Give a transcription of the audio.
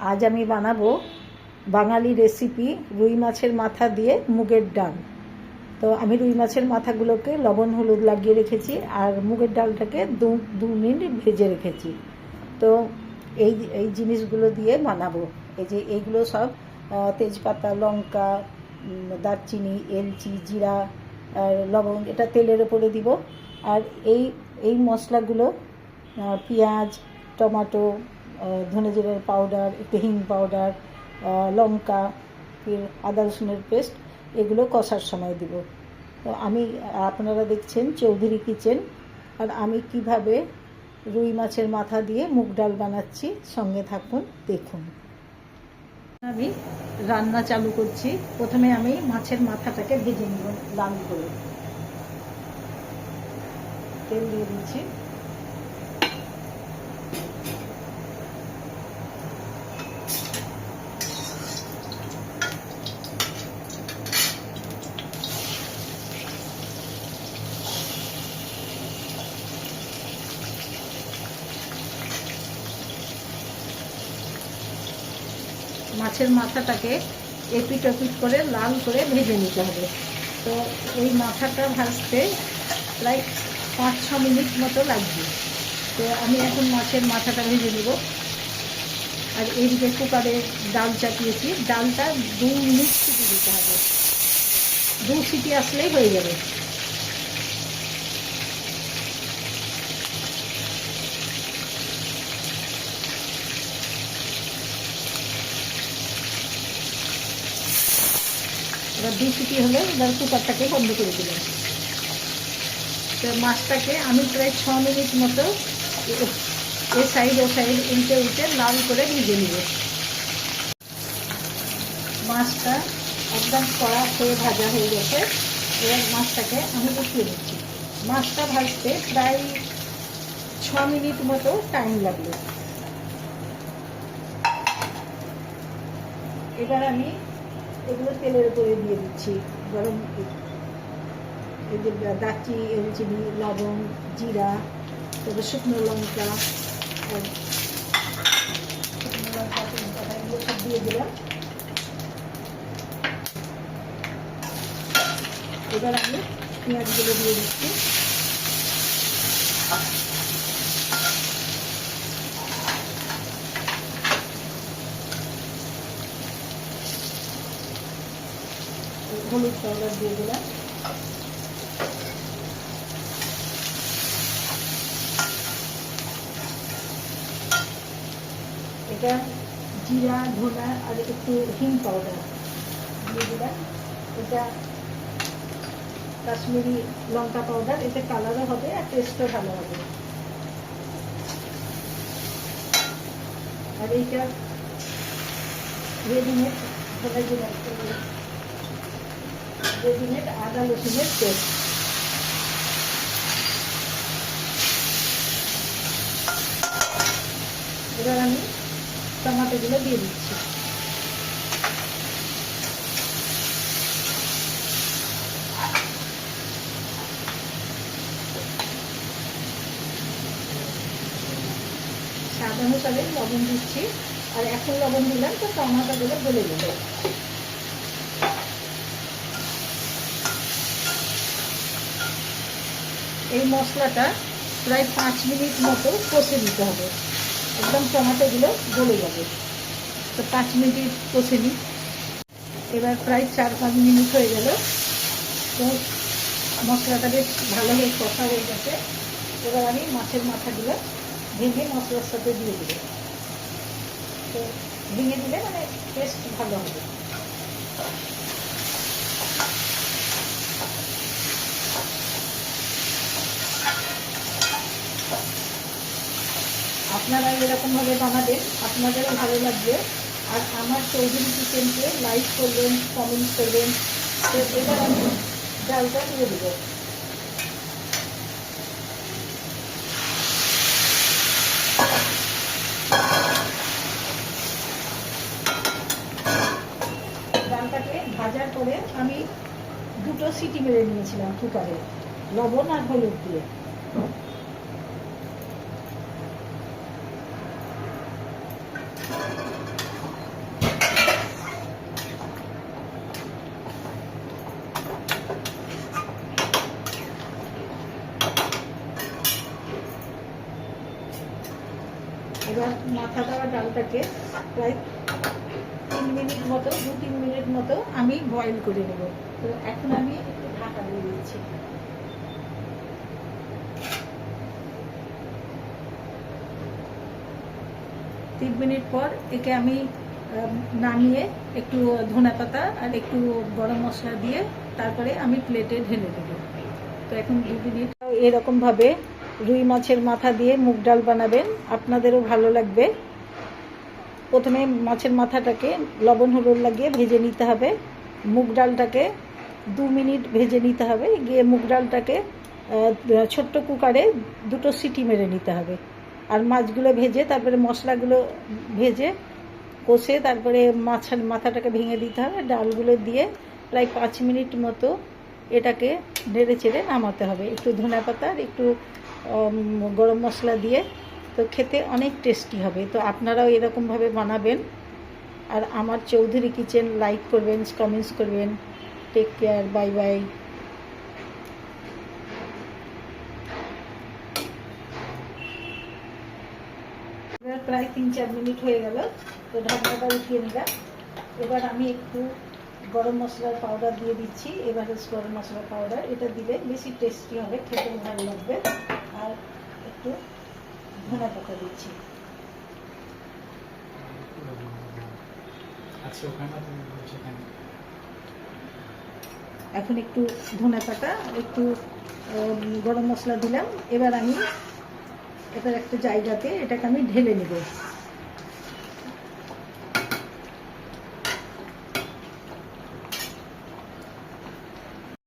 আজ আমি বানাবো বাঙালি রেসিপি রুই মাছের মাথা দিয়ে মুগের ডাল। তো আমি রুই মাছের মাথাগুলোকে লবণ হলুদ লাগিয়ে রেখেছি আর মুগের ডালটাকে দু মিনিট ভেজে রেখেছি। তো এই এই জিনিসগুলো দিয়ে বানাবো। এই যে এইগুলো সব তেজপাতা, লঙ্কা, দারচিনি, এলচি, জিরা আর লবঙ্গ, এটা তেলের ওপরে দিব। আর এই এই মশলাগুলো পেঁয়াজ, টমেটো, ধনে জিরার পাউডার, একটু হিং পাউডার, লঙ্কা, ফির আদা রসুনের পেস্ট, এগুলো কষার সময় দিব। তো আপনারা দেখছেন চৌধুরী কিচেন, আর আমি কিভাবে রুই মাছের মাথা দিয়ে মুগ ডাল বানাচ্ছি, সঙ্গে থাকুন, দেখুন। আমি রান্না চালু করছি। প্রথমে আমি মাছের মাথাটাকে ভেজে নিব লাল করে। তেল দিয়ে দিচ্ছি। মাছের মাথাটাকে এপিট ওপিট করে লাল করে ভেজে নিতে হবে। তো এই মাথাটা ভাজতে প্রায় 5-6 মিনিট মতো লাগবে। তো আমি এখন মাছের মাথাটা ভেজে নেব। আর এইদিকে কুকারে ডাল চাপিয়েছি। ডালটা 2 মিনিট সিটি দিতে হবে। 2 সিটি আসলেই হয়ে যাবে। এবার 2 সিটি হলে এবার কুকারটাকে বন্ধ করে দিলাম। তো মাছটাকে আমি প্রায় 6 মিনিট মতো এ সাইড ও সাইড উল্টে উল্টে লাল করে ভেজে নিব। মাছটা একদম কড়া হয়ে ভাজা হয়ে গেছে। এবার মাছটাকে আমি উঠিয়ে নিচ্ছি। মাছটা ভাজতে প্রায় 6 মিনিট মতো টাইম লাগলো। এবার আমি এগুলো তেলের উপরে দিয়ে দিচ্ছি। গরম এই যে দারচিনি, এলচিনি, লবণ, জিরা, তারপর শুকনো লঙ্কা, এগুলো সব দিয়ে দিলাম। এবার আমি পেঁয়াজগুলো দিয়ে দিচ্ছি। হলুদ পাউডার দিয়ে দিলাম। এটা জিরা, ধনা আর একটু হিং পাউডার দিয়ে দিলাম। এটা কাশ্মীরি লঙ্কা পাউডার, এতে কালারও হবে আর টেস্টও ভালো হবে। আর এইটা রেডিমেড আদা রসুনের পেস্ট। এবার আমি টমেটোগুলো দিয়ে দিচ্ছি। স্বাদ অনুসারে লবণ দিচ্ছি। আর এখন লবণ দিলাম তো টমেটোগুলো গলে যাবে। এই মশলাটা প্রায় 5 মিনিট মতো কষে দিতে হবে। একদম টমেটোগুলো গলে যাবে। তো 5 মিনিট কষে নিই। এবার প্রায় 4-5 মিনিট হয়ে গেল। তো মশলাটা বেশ ভালো হয়ে কষা হয়ে গেছে। এবার আমি মাছের মাথাগুলো ভেঙে মশলার সাথে দিয়ে দেবো। তো ভেঙে দিলে মানে টেস্ট ভালো হবে। আপনারা এরকমভাবে বানাবেন, আপনাদেরও ভালো লাগবে। আর আমার চৌধুরী কিচেনকে লাইক করবেন, কমেন্ট করবেন। তো এবার আমি ডালটা দিয়ে দেবো। ডালটাকে ভাজার পরে আমি 2টো সিটি মেরে নিয়েছিলাম কুকারে, লবণ আর হলুদ দিয়ে। মাথা দেওয়া ডালটাকে প্রায় 3 মিনিট মতো 2-3 মিনিট মতো আমি বয়েল করে নেব। তো এখন আমি একটু ঢাকা দিয়ে দিচ্ছি। 3 মিনিট পর একে আমি নামিয়ে একটু ধনেপাতা আর একটু গরম মশলা দিয়ে তারপরে আমি প্লেটে ঢেলে দেব। তো এখন 2 মিনিট এরকমভাবে রুই মাছের মাথা দিয়ে মুগ ডাল বানাবেন, আপনাদেরও ভালো লাগবে। প্রথমে মাছের মাথাটাকে লবণ হলুদ লাগিয়ে ভেজে নিতে হবে, মুগ ডালটাকে 2 মিনিট ভেজে নিতে হবে, গিয়ে মুগ ডালটাকে ছোট্ট কুকারে 2টো সিটি মেরে নিতে হবে। আর মাছগুলো ভেজে তারপরে মশলাগুলো ভেজে কষে তারপরে মাছের মাথাটাকে ভেঙে দিতে হবে, ডালগুলো দিয়ে প্রায় 5 মিনিট মতো এটাকে নেড়ে চেড়ে নামাতে হবে, একটু ধনেপাতা আর একটু গরম মশলা দিয়ে। তো খেতে অনেক টেস্টি হবে। তো আপনারাও এরকমভাবে বানাবেন। আর আমার চৌধুরী কিচেন লাইক করবেন, কমেন্টস করবেন। Take care, bye bye. প্রায় 3-4 মিনিট হয়ে গেল, তো ঢাকনাটা উঠিয়ে নিলাম। এবার আমি একটু গরম মশলার পাউডার দিয়ে দিচ্ছি, এভারেস্ট গরম মশলার পাউডার। এটা দিলে বেশি টেস্টি হবে, খেতে ভালো লাগবে। আর একটু ধনেপাতা দিচ্ছি। এখন একটু ধনেপাতা আর একটু গরম মশলা দিলাম। এবার একটা জায়গাতে এটাকে আমি ঢেলে নেব।